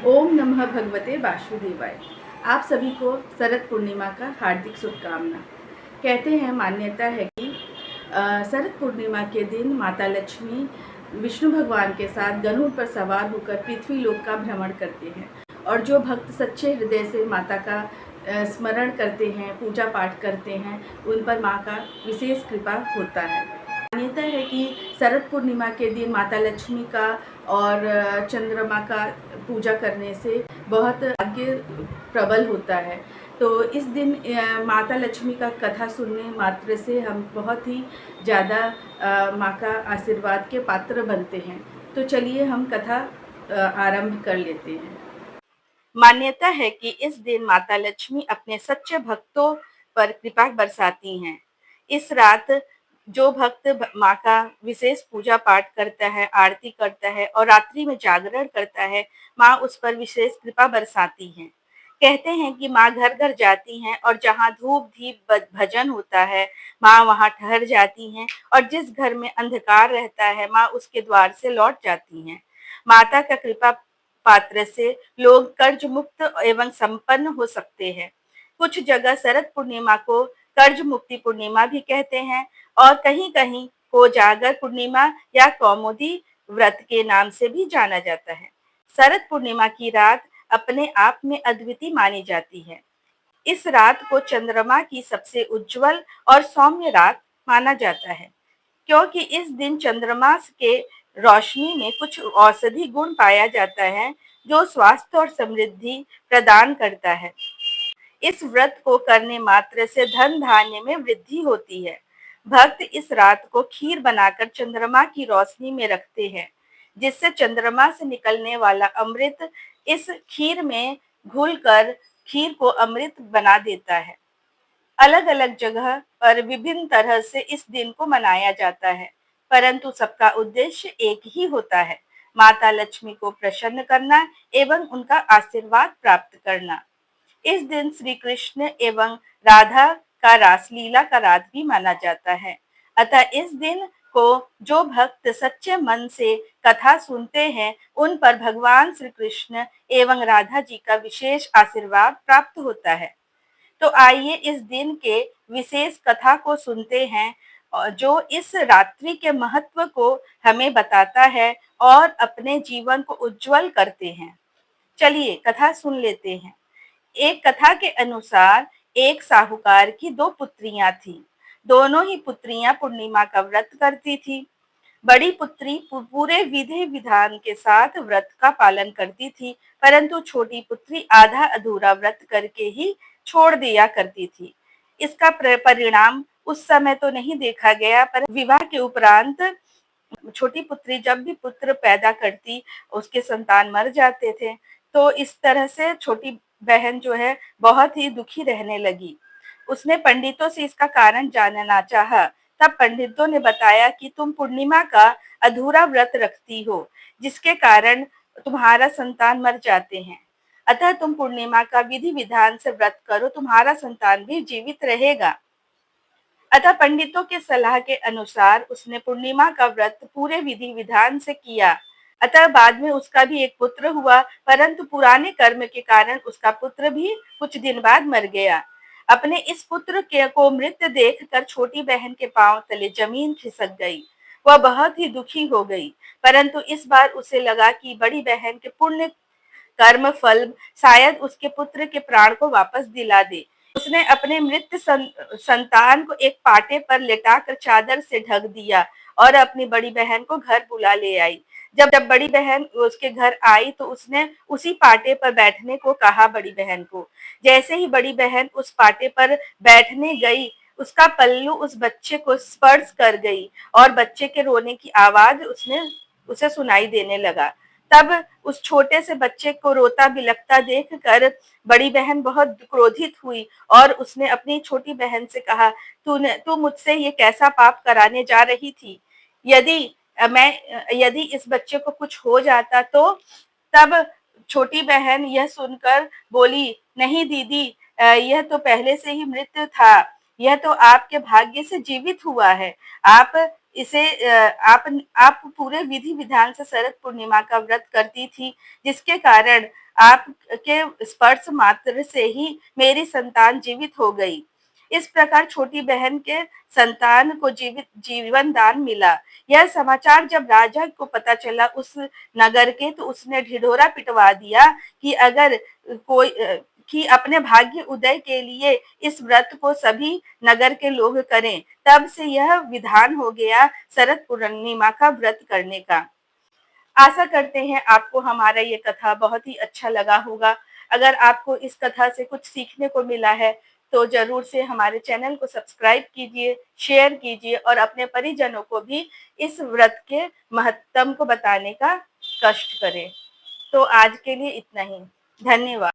ओम नमः भगवते वासुदेवाय। आप सभी को शरद पूर्णिमा का हार्दिक शुभकामना। कहते हैं, मान्यता है कि शरद पूर्णिमा के दिन माता लक्ष्मी विष्णु भगवान के साथ गरुड़ पर सवार होकर पृथ्वी लोक का भ्रमण करते हैं और जो भक्त सच्चे हृदय से माता का स्मरण करते हैं, पूजा पाठ करते हैं, उन पर माँ का विशेष कृपा होता है। मान्यता है कि शरद पूर्णिमा के दिन माता लक्ष्मी का और चंद्रमा का पूजा करने से बहुत भाग्य प्रबल होता है। तो इस दिन माता लक्ष्मी का कथा सुनने मात्र से हम बहुत ही ज़्यादा माँ का आशीर्वाद के पात्र बनते हैं। तो चलिए हम कथा आरंभ कर लेते हैं। मान्यता है कि इस दिन माता लक्ष्मी अपने सच्चे भक्तों पर कृपा बरसाती हैं। इस रात जो भक्त माँ का विशेष पूजा पाठ करता है, आरती करता है और रात्रि में जागरण करता है, माँ उस पर विशेष कृपा बरसाती हैं। कहते हैं कि माँ घर घर जाती हैं और जहाँ धूप दीप भजन होता है, माँ वहाँ ठहर जाती हैं और जिस घर में अंधकार रहता है, माँ उसके द्वार से लौट जाती हैं। माता का कृपा पात्र से लोग कर्ज मुक्त एवं संपन्न हो सकते हैं। कुछ जगह शरद पूर्णिमा को कर्ज मुक्ति पूर्णिमा भी कहते हैं और कहीं-कहीं को जागर पूर्णिमा या कौमुदी व्रत के नाम से भी जाना जाता है। शरद पूर्णिमा की रात अपने आप में अद्वितीय मानी जाती है। इस रात को चंद्रमा की सबसे उज्जवल और सौम्य रात माना जाता है, क्योंकि इस दिन चंद्रमा के रोशनी में कुछ औषधि गुण पाया जाता है, जो स्वास्थ्य और समृद्धि प्रदान करता है। इस व्रत को करने मात्र से धन धान्य में वृद्धि होती है। भक्त इस रात को खीर बनाकर चंद्रमा की रोशनी में रखते हैं, जिससे चंद्रमा से निकलने वाला अमृत इस खीर में घुलकर खीर को अमृत बना देता है। अलग-अलग जगह पर विभिन्न तरह से इस दिन को मनाया जाता है, परंतु सबका उद्देश्य एक ही होता है, माता लक्ष्मी को प्रसन्न करना एवं उनका आशीर्वाद प्राप्त करना। इस दिन श्री कृष्ण एवं राधा का रासलीला का रात भी माना जाता है। अतः इस दिन को जो भक्त सच्चे मन से कथा सुनते हैं, उन पर भगवान श्री कृष्ण एवं राधा जी का विशेष आशीर्वाद प्राप्त होता है। तो आइए इस दिन के विशेष कथा को सुनते हैं, जो इस रात्रि के महत्व को हमें बताता है और अपने जीवन को उज्जवल करते हैं। चलिए कथा सुन लेते हैं। एक कथा के अनुसार एक साहूकार की दो पुत्रियां थीं। दोनों ही पुत्रियां पूर्णिमा का व्रत करती थी। बड़ी पुत्री पूरे विधि विधान के साथ व्रत का पालन करती थी, परंतु छोटी पुत्री आधा अधूरा व्रत करके ही छोड़ दिया करती थी। इसका परिणाम उस समय तो नहीं देखा गया, पर विवाह के उपरांत छोटी पुत्री जब भी पुत्र पैदा करती, उसके संतान मर जाते थे। तो इस तरह से छोटी बहन जो है बहुत ही दुखी रहने लगी। उसने पंडितों से इसका कारण जानना चाहा। तब पंडितों ने बताया कि तुम पूर्णिमा का अधूरा व्रत रखती हो, जिसके कारण तुम्हारा संतान मर जाते हैं। अतः तुम पूर्णिमा का विधि विधान से व्रत करो, तुम्हारा संतान भी जीवित रहेगा। अतः पंडितों के सलाह के अनुसार उसने पूर्णिमा का व्रत पूरे विधि विधान से किया। अतः बाद में उसका भी एक पुत्र हुआ, परंतु पुराने कर्म के कारण उसका पुत्र भी कुछ दिन बाद मर गया। अपने इस पुत्र के को मृत देखकर छोटी बहन के पांव तले जमीन खिसक गई। वह बहुत ही दुखी हो गई, परंतु इस बार उसे लगा कि बड़ी बहन के पुण्य कर्म फल शायद उसके पुत्र के प्राण को वापस दिला दे। उसने अपने मृत संतान को एक पाटे पर लेटाकर चादर से ढक दिया और अपनी बड़ी बहन को घर बुला ले आई। जब जब बड़ी बहन उसके घर आई तो उसने उसी पाटे पर बैठने को कहा बड़ी बहन को। जैसे ही बड़ी बहन उस पाटे पर बैठने गई, उसका पल्लू उस बच्चे को स्पर्श कर गई और बच्चे के रोने की आवाज उसने उसे सुनाई देने लगा। तब उस छोटे से बच्चे को रोता बिलखता देखकर बड़ी बहन बहुत क्रोधित हुई और उसने अपनी छोटी बहन से कहा, तू मुझसे ये कैसा पाप कराने जा रही थी? यदि यदि इस बच्चे को कुछ हो जाता तो? तब छोटी बहन यह सुनकर बोली, नहीं दीदी, यह तो पहले से ही मृत था। यह तो आपके भाग्य से जीवित हुआ है। आप इसे आप पूरे विधि विधान से शरद पूर्णिमा का व्रत करती थी, जिसके कारण आपके स्पर्श मात्र से ही मेरी संतान जीवित हो गई। इस प्रकार छोटी बहन के संतान को जीवन दान मिला। यह समाचार जब राजा को पता चला उस नगर के, तो उसने ढिढोरा पिटवा दिया कि अगर कोई कि अपने भाग्य उदय के लिए इस व्रत को सभी नगर के लोग करें। तब से यह विधान हो गया शरद पूर्णिमा का व्रत करने का। आशा करते हैं आपको हमारा ये कथा बहुत ही अच्छा लगा होगा। अगर आपको इस कथा से कुछ सीखने को मिला है, तो ज़रूर से हमारे चैनल को सब्सक्राइब कीजिए, शेयर कीजिए और अपने परिजनों को भी इस व्रत के महत्तम को बताने का कष्ट करें। तो आज के लिए इतना ही। धन्यवाद।